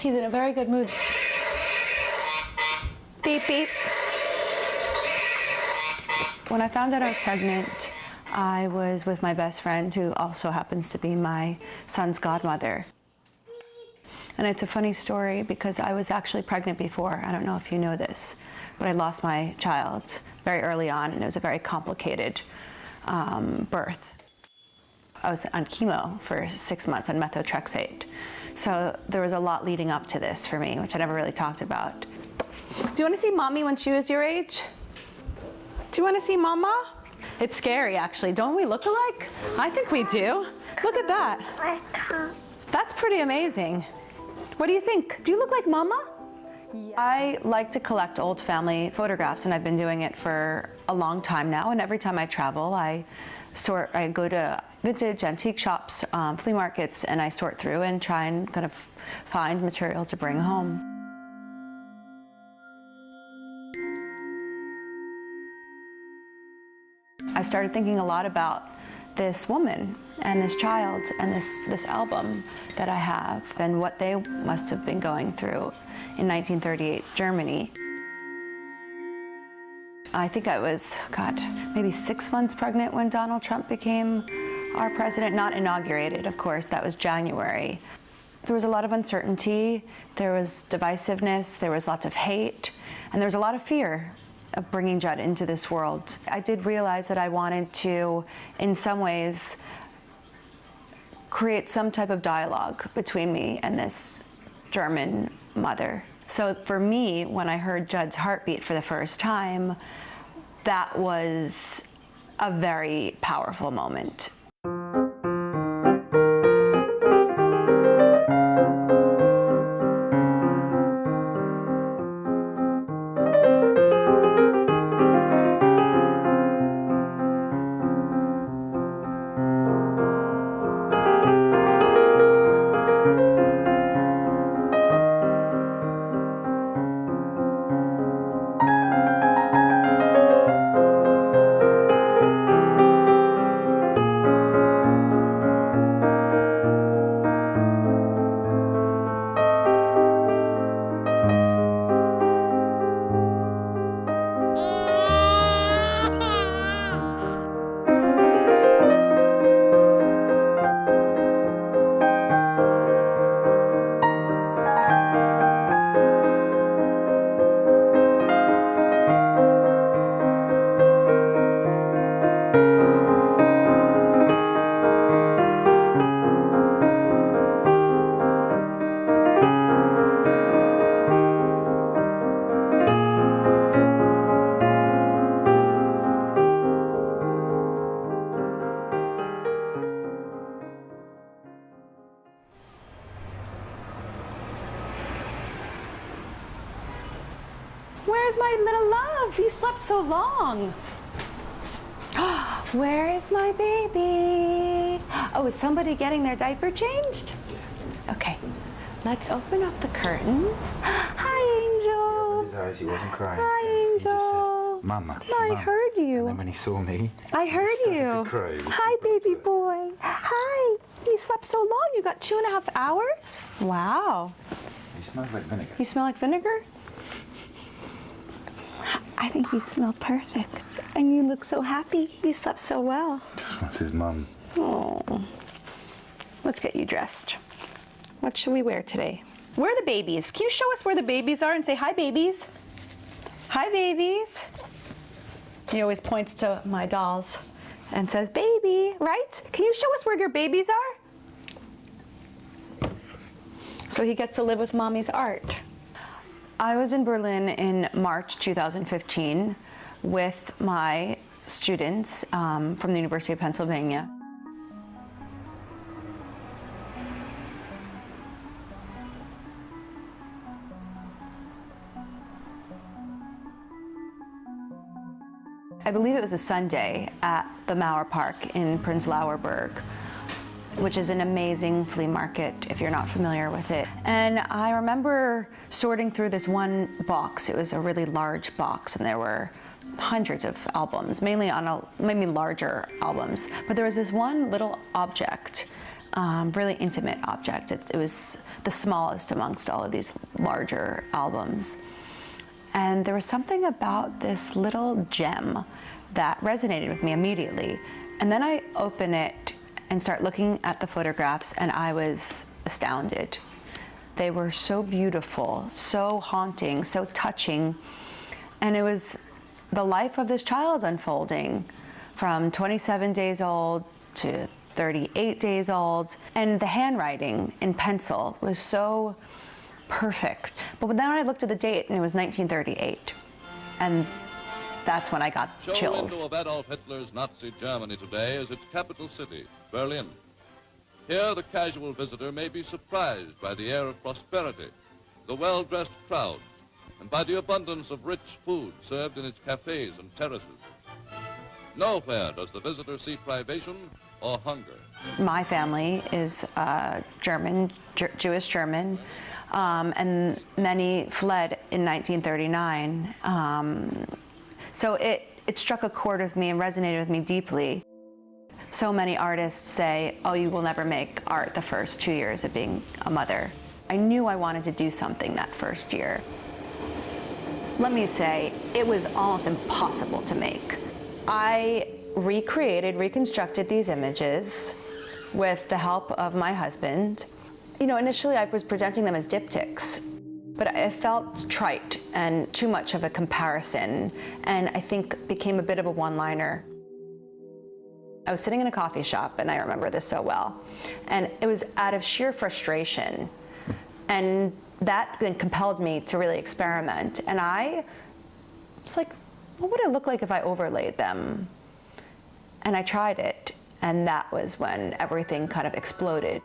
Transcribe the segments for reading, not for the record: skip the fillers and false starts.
He's in a very good mood. Beep, beep. When I found out I was pregnant, I was with my best friend, who also happens to be my son's godmother. And it's a funny story because I was actually pregnant before. I don't know if you know this, but I lost my child very early on, and it was a very complicated birth. I was on chemo for 6 months on methotrexate. So there was a lot leading up to this for me, which I never really talked about. Do you want to see mommy when she was your age? Do you want to see mama? It's scary, actually. Don't we look alike? I think we do. Look at that. That's pretty amazing. What do you think? Do you look like mama? Yeah. I like to collect old family photographs, and I've been doing it for a long time now. And every time I travel, I go to vintage antique shops, flea markets, and I sort through and try and kind of find material to bring home. I started thinking a lot about this woman and this child and this album that I have and what they must have been going through in 1938 Germany. I think I was, maybe 6 months pregnant when Donald Trump became our president. Not inaugurated, of course, that was January. There was a lot of uncertainty, there was divisiveness, there was lots of hate, and there was a lot of fear of bringing Judd into this world. I did realize that I wanted to, in some ways, create some type of dialogue between me and this German mother. So for me, when I heard Judd's heartbeat for the first time, that was a very powerful moment. Where's my little love? You slept so long. Where is my baby? Oh, is somebody getting their diaper changed? Okay, let's open up the curtains. Hi, Angel. His eyes, he wasn't crying. Hi, Angel. He just said, Mama. I heard you. And then when he saw me, I heard he you. started to cry. Hi, baby boy. Hi. You slept so long. You got 2.5 hours? Wow. He smelled like vinegar. You smell like vinegar? I think you smell perfect. And you look so happy. You slept so well. Just wants his mum. Oh. Let's get you dressed. What should we wear today? Where are the babies? Can you show us where the babies are and say, hi, babies? Hi, babies. He always points to my dolls and says, baby, right? Can you show us where your babies are? So he gets to live with mommy's art. I was in Berlin in March 2015 with my students from the University of Pennsylvania. I believe it was a Sunday at the Mauer Park in Prenzlauer Berg, which is an amazing flea market if you're not familiar with it. And I remember sorting through this one box. It was a really large box, and there were hundreds of albums, mainly on maybe larger albums. But there was this one little object really intimate object. It was the smallest amongst all of these larger albums. And there was something about this little gem that resonated with me immediately. And then I open it and start looking at the photographs, and I was astounded. They were so beautiful, so haunting, so touching. And it was the life of this child unfolding from 27 days old to 38 days old. And the handwriting in pencil was so perfect. But then I looked at the date, and it was 1938. And that's when I got chills. Show window of Adolf Hitler's Nazi Germany today is its capital city, Berlin. Here the casual visitor may be surprised by the air of prosperity, the well-dressed crowds, and by the abundance of rich food served in its cafes and terraces. Nowhere does the visitor see privation or hunger. My family is German, Jewish German, and many fled in 1939. So it struck a chord with me and resonated with me deeply. So many artists say, oh, you will never make art the first 2 years of being a mother. I knew I wanted to do something that first year. Let me say, it was almost impossible to make. I reconstructed these images with the help of my husband. You know, initially I was presenting them as diptychs, but it felt trite and too much of a comparison, and I think became a bit of a one-liner. I was sitting in a coffee shop, and I remember this so well, and it was out of sheer frustration, and that then compelled me to really experiment. And I was like, what would it look like if I overlaid them? And I tried it, and that was when everything kind of exploded.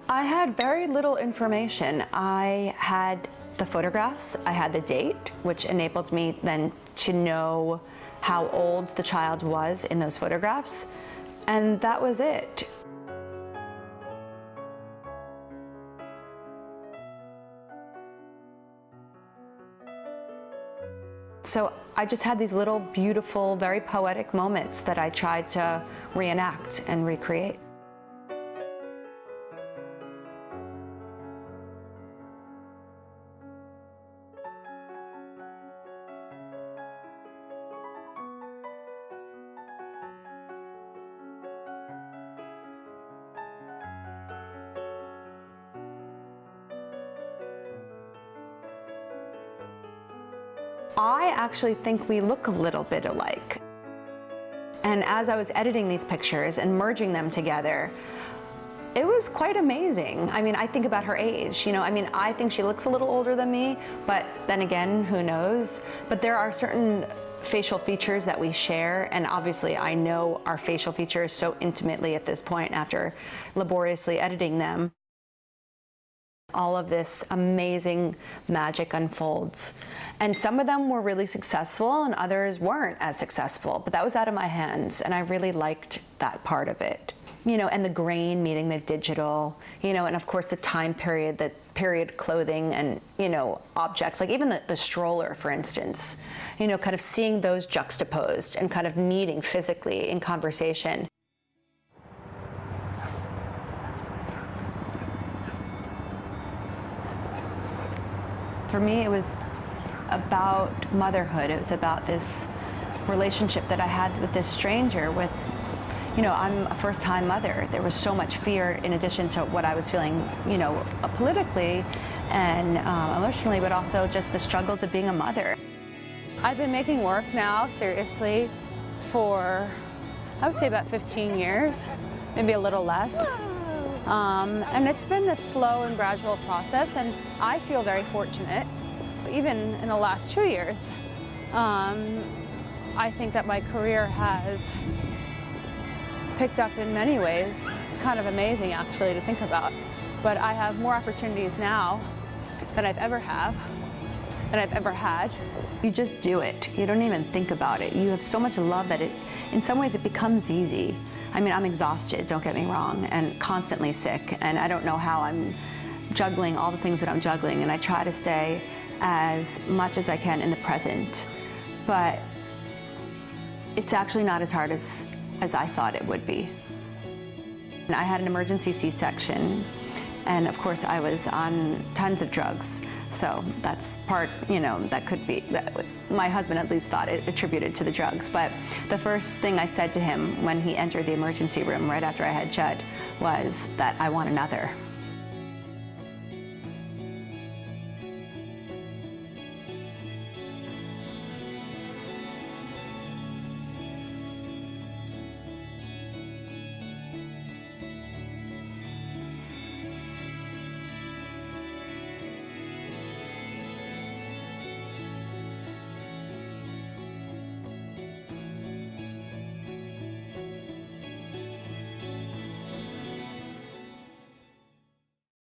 I had very little information. I had the photographs, I had the date, which enabled me then to know how old the child was in those photographs, and that was it. So I just had these little beautiful, very poetic moments that I tried to reenact and recreate. I actually think we look a little bit alike. And as I was editing these pictures and merging them together, it was quite amazing. I mean, I think about her age, you know, I mean, I think she looks a little older than me, but then again, who knows? But there are certain facial features that we share, and obviously I know our facial features so intimately at this point after laboriously editing them. All of this amazing magic unfolds. And some of them were really successful and others weren't as successful, but that was out of my hands, and I really liked that part of it. You know, and the grain meeting the digital, you know, and of course the time period, the period clothing and, you know, objects, like even the stroller, for instance, you know, kind of seeing those juxtaposed and kind of meeting physically in conversation. For me, it was about motherhood. It was about this relationship that I had with this stranger. With, you know, I'm a first-time mother. There was so much fear in addition to what I was feeling, you know, politically and emotionally, but also just the struggles of being a mother. I've been making work now, seriously, for, I would say about 15 years, maybe a little less. And it's been this slow and gradual process, and I feel very fortunate. Even in the last 2 years, I think that my career has picked up in many ways. It's kind of amazing, actually, to think about. But I have more opportunities now than I've ever had. You just do it. You don't even think about it. You have so much love that in some ways it becomes easy. I mean, I'm exhausted, don't get me wrong, and constantly sick, and I don't know how I'm juggling all the things that I'm juggling, and I try to stay as much as I can in the present, but it's actually not as hard as I thought it would be. And I had an emergency C-section, and of course I was on tons of drugs, so that's part, that could be, my husband at least thought it attributed to the drugs. But the first thing I said to him when he entered the emergency room right after I had Judd was that I want another.